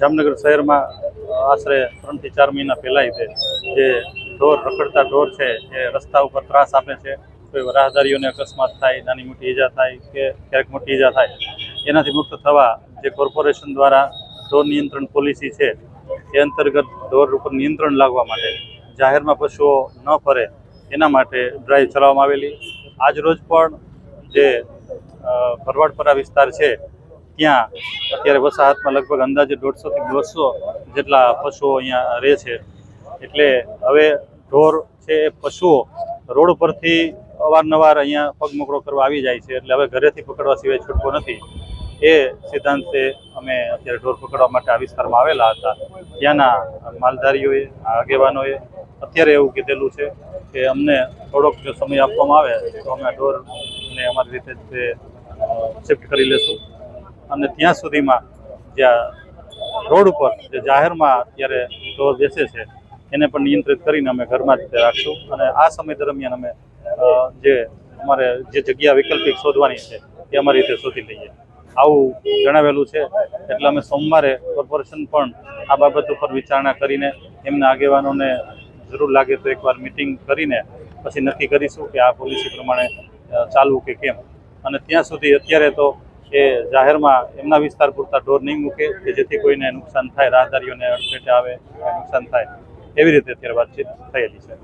જામનગર શહેરમાં આશરે 3 થી 4 મહિના પહેલાં જે ઢોર રખડતા ઢોર છે એ રસ્તા ઉપર ત્રાસ આપે છે, કોઈ રાહદારીઓને અકસ્માત થાય, નાની મોટી ઈજા થાય કે ક્યારેક મોટી ઈજા થાય, એનાથી મુક્ત થવા જે કોર્પોરેશન દ્વારા ઢોર નિયંત્રણ પોલિસી છે એ અંતર્ગત ઢોર ઉપર નિયંત્રણ લાવવા માટે જાહેરમાં પશુઓ ન ફરે એના માટે ડ્રાઈવ ચલાવવામાં આવેલી. આજ રોજ પણ જે ભરવાડપરા વિસ્તાર છે ત્યાં અત્યારે વસાહતમાં લગભગ અંદાજે 150 થી 200 જેટલા પશુઓ અહીંયા રહે છે. એટલે હવે ઢોર છે એ પશુઓ રોડ પરથી અવારનવાર અહીંયા પગ મોકળો કરવા આવી જાય છે, એટલે હવે ઘરેથી પકડવા સિવાય છૂટકો નથી. એ સિદ્ધાંતે અમે અત્યારે ઢોર પકડવા માટે આ વિસ્તારમાં આવેલા હતા. ત્યાંના માલધારીઓએ, આગેવાનોએ અત્યારે એવું કીધેલું છે કે અમને થોડોક જો સમય આપવામાં આવે તો અમે ઢોરને અમારી રીતે શિફ્ટ કરી લેશું, અને ત્યાં સુધીમાં જ્યાં રોડ ઉપર જે જાહેરમાં અત્યારે ઢોર બેસે છે એને પણ નિયંત્રિત કરીને અમે ઘરમાં જ રાખશું. અને આ સમય દરમિયાન અમે અમારે જે જગ્યા વૈકલ્પિક શોધવાની છે એ અમારી રીતે શોધી લઈએ, આવું જણાવેલું છે. એટલે અમે સોમવારે કોર્પોરેશન પણ આ બાબત ઉપર વિચારણા કરીને એમના આગેવાનોને જરૂર લાગે તો એકવાર મિટિંગ કરીને પછી નક્કી કરીશું કે આ પોલિસી પ્રમાણે ચાલવું કે કેમ. અને ત્યાં સુધી અત્યારે તો એ જાહેરમાં એમના વિસ્તાર પૂરતા ઢોર નહીં મૂકે કે જેથી કોઈને નુકસાન થાય, રાહદારીઓને અડફેટે આવે, નુકસાન થાય, એવી રીતે અત્યારે વાતચીત થયેલી છે.